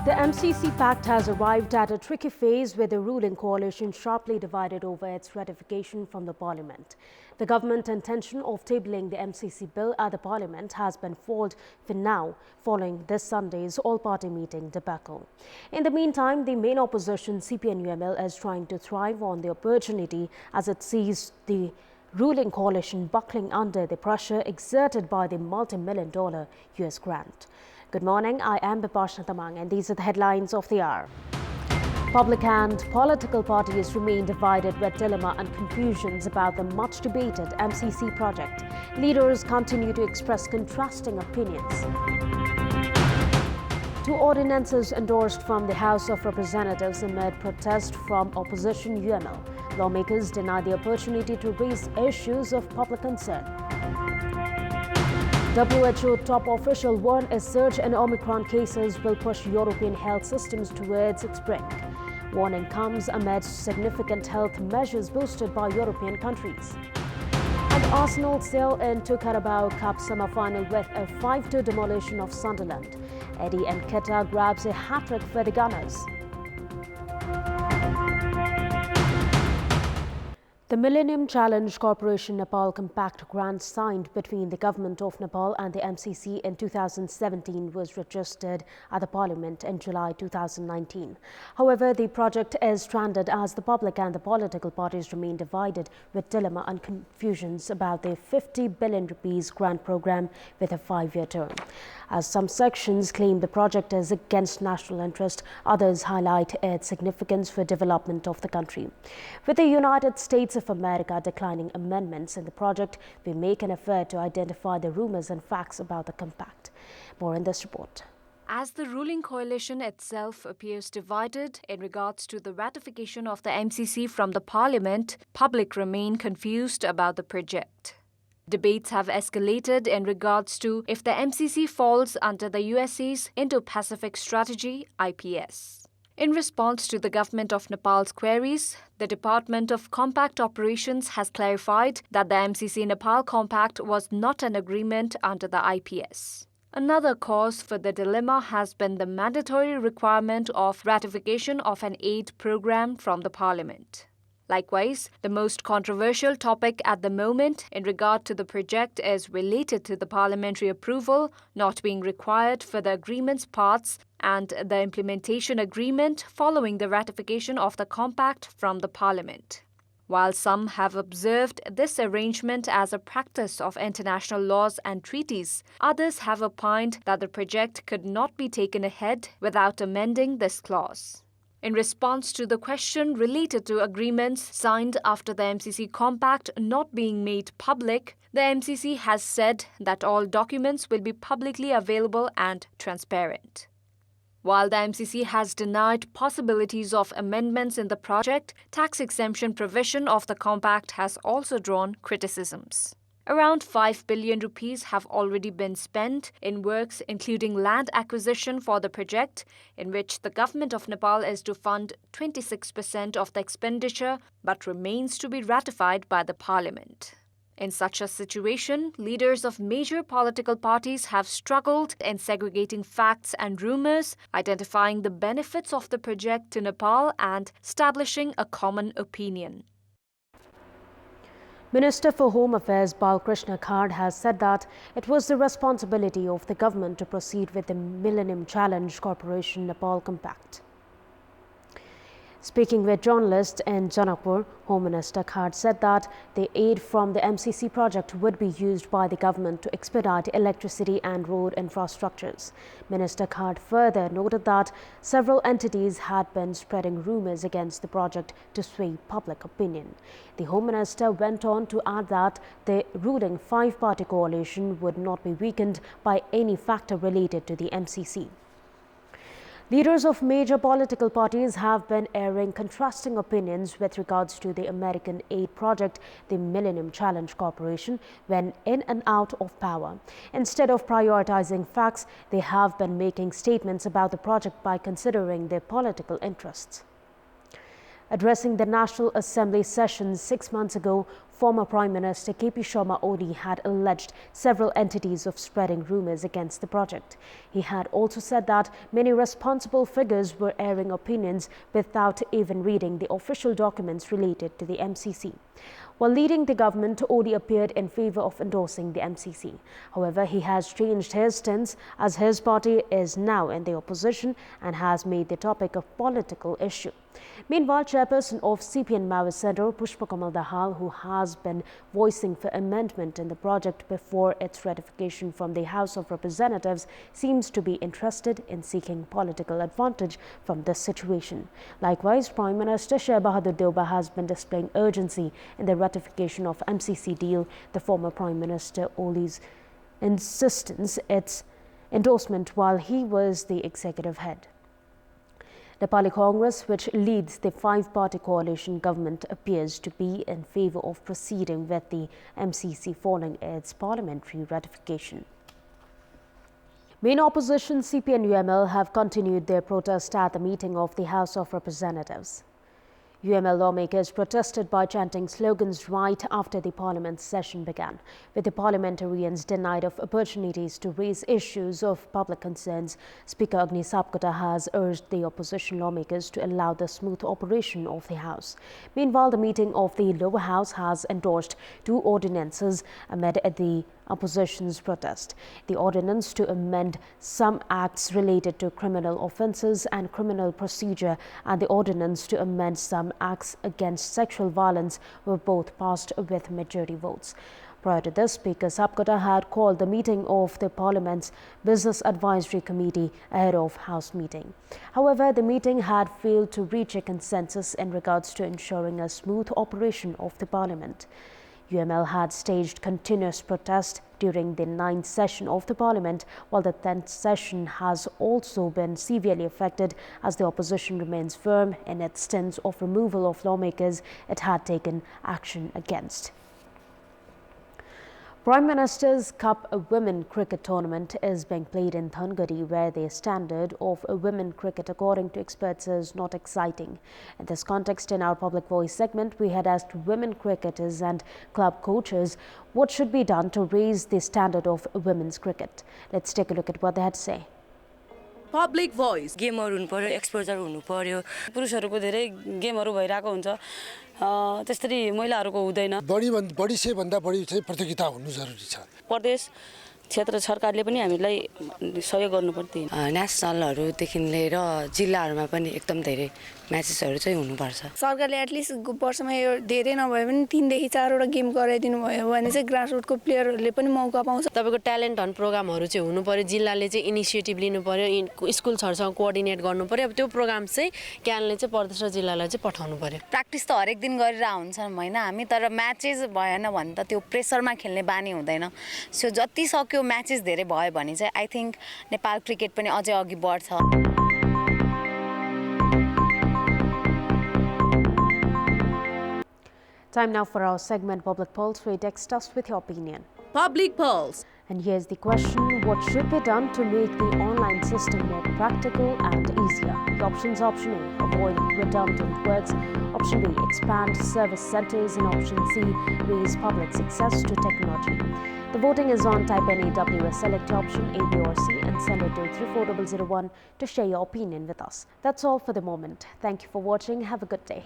The MCC Pact has arrived at a tricky phase with the ruling coalition sharply divided over its ratification from the Parliament. The government intention of tabling the MCC bill at the Parliament has been foiled for now, following this Sunday's all-party meeting debacle. In the meantime, the main opposition, CPN-UML, is trying to thrive on the opportunity as it sees the ruling coalition buckling under the pressure exerted by the multi-million-dollar US grant. Good morning, I am Bipashna Tamang and these are the headlines of the hour. Public and political parties remain divided with dilemma and confusions about the much-debated MCC project. Leaders continue to express contrasting opinions. Two ordinances endorsed from the House of Representatives amid protest from opposition UML. Lawmakers deny the opportunity to raise issues of public concern. WHO top official warned a surge in Omicron cases will push European health systems towards its brink. Warning comes amid significant health measures boosted by European countries. And Arsenal sail into Carabao Cup semi-final with a 5-2 demolition of Sunderland. Eddie Nketiah grabs a hat-trick for the Gunners. The Millennium Challenge Corporation Nepal Compact grant signed between the Government of Nepal and the MCC in 2017 was registered at the Parliament in July 2019. However, the project is stranded as the public and the political parties remain divided with dilemma and confusions about the 50 billion rupees grant program with a 5-year term. As some sections claim the project is against national interest, others highlight its significance for development of the country. With the United States of America declining amendments in the project, we make an effort to identify the rumors and facts about the compact. More in this report. As the ruling coalition itself appears divided in regards to the ratification of the MCC from the Parliament, public remain confused about the project. Debates have escalated in regards to if the MCC falls under the USA's Indo-Pacific Strategy, IPS. In response to the Government of Nepal's queries, the Department of Compact Operations has clarified that the MCC Nepal Compact was not an agreement under the IPS. Another cause for the dilemma has been the mandatory requirement of ratification of an aid program from the Parliament. Likewise, the most controversial topic at the moment in regard to the project is related to the parliamentary approval not being required for the agreement's parts and the implementation agreement following the ratification of the compact from the Parliament. While some have observed this arrangement as a practice of international laws and treaties, others have opined that the project could not be taken ahead without amending this clause. In response to the question related to agreements signed after the MCC Compact not being made public, the MCC has said that all documents will be publicly available and transparent. While the MCC has denied possibilities of amendments in the project, tax exemption provision of the compact has also drawn criticisms. Around 5 billion rupees have already been spent in works including land acquisition for the project, in which the Government of Nepal is to fund 26% of the expenditure but remains to be ratified by the Parliament. In such a situation, leaders of major political parties have struggled in segregating facts and rumors, identifying the benefits of the project to Nepal and establishing a common opinion. Minister for Home Affairs Balkrishna Khad has said that it was the responsibility of the government to proceed with the Millennium Challenge Corporation Nepal Compact. Speaking with journalists in Janakpur, Home Minister Khad said that the aid from the MCC project would be used by the government to expedite electricity and road infrastructures. Minister Khad further noted that several entities had been spreading rumors against the project to sway public opinion. The Home Minister went on to add that the ruling 5-party coalition would not be weakened by any factor related to the MCC. Leaders of major political parties have been airing contrasting opinions with regards to the American aid project, the Millennium Challenge Corporation, when in and out of power. Instead of prioritizing facts, they have been making statements about the project by considering their political interests. Addressing the National Assembly session 6 months ago, Former Prime Minister KP Sharma Oli had alleged several entities of spreading rumours against the project. He had also said that many responsible figures were airing opinions without even reading the official documents related to the MCC. While leading the government, Oli appeared in favour of endorsing the MCC. However, he has changed his stance as his party is now in the opposition and has made the topic a political issue. Meanwhile, chairperson of CPN Maoist Center, Pushpa Kamal Dahal, who has been voicing for amendment in the project before its ratification from the House of Representatives, seems to be interested in seeking political advantage from this situation. Likewise, Prime Minister Sheh Bahadur Deuba has been displaying urgency in the ratification of MCC deal. The former Prime Minister Oli's insistence its endorsement while he was the executive head. Nepali Congress, which leads the five-party coalition government, appears to be in favour of proceeding with the MCC following its parliamentary ratification. Main opposition CPN-UML have continued their protest at the meeting of the House of Representatives. UML lawmakers protested by chanting slogans right after the parliament session began, with the parliamentarians denied of opportunities to raise issues of public concerns. Speaker Agni Sapkota has urged the opposition lawmakers to allow the smooth operation of the House. Meanwhile, the meeting of the lower house has endorsed two ordinances amid the opposition's protest. The ordinance to amend some acts related to criminal offences and criminal procedure and the ordinance to amend some acts against sexual violence were both passed with majority votes. Prior to this, Speaker Sapkota had called the meeting of the Parliament's Business Advisory Committee ahead of House meeting. However, the meeting had failed to reach a consensus in regards to ensuring a smooth operation of the Parliament. UML had staged continuous protest during the 9th session of the Parliament, while the 10th session has also been severely affected as the opposition remains firm in its stance of removal of lawmakers it had taken action against. Prime Minister's Cup, a women cricket tournament, is being played in Thangadi, where the standard of women cricket, according to experts, is not exciting. In this context, in our Public Voice segment, we had asked women cricketers and club coaches what should be done to raise the standard of women's cricket. Let's take a look at what they had to say. Public Voice. गेमहरु हुनु पर्यो, exposure हुनु पर्यो, पुरुषहरुको धेरै गेमहरु भइराको हुन्छ, त्यसरी महिलाहरुको हुँदैन। बढी से भन्दा बढी चाहिँ प्रतियोगिता हुनु जरुरी छ। प्रदेश क्षेत्र सरकारले पनि हामीलाई सहयोग गर्नुपर्छ। नेशनलहरु देखि लिएर जिल्लाहरुमा पनि एकदम धेरै म्याचेसहरु चाहिँ हुनुपर्छ। सरकारले एटलिस्ट वर्षमा धेरै नभए पनि 3 देखि 4 वटा गेम गराइदिनु भयो भने चाहिँ ग्रासरुटको प्लेयरहरुले पनि मौका पाउँछ। तपाईको ट्यालेन्ट हन्ट प्रोग्रामहरु चाहिँ हुनु पर्यो, जिल्लाले चाहिँ इनिसिएटिभ लिनु पर्यो, स्कुलहरुसँग कोअर्डिनेट गर्नु पर्यो। अब त्यो प्रोग्राम चाहिँ क्यानले चाहिँ प्रदेश र जिल्लालाई चाहिँ पठाउनु पर्यो। प्र्याक्टिस त हरेक दिन गरिरा हुन्छ हैन हामी, तर म्याचेस भएन भने त त्यो प्रेसरमा खेल्ने बानी हुँदैन। सो जति सक्यो म्याचेस धेरै भयो भने चाहिँ आई थिंक नेपाल क्रिकेट पनि अझै अघि बढ्छ। Time now for our segment Public Pulse, where you text us with your opinion. Public Pulse. And here's the question: what should be done to make the online system more practical and easier? The options: option A, avoid redundant works; option B, expand service centers; and option C, raise public access to technology. The voting is on. Type NAWS, select option A, B or C and send it to 34001 to share your opinion with us. That's all for the moment. Thank you for watching. Have a good day.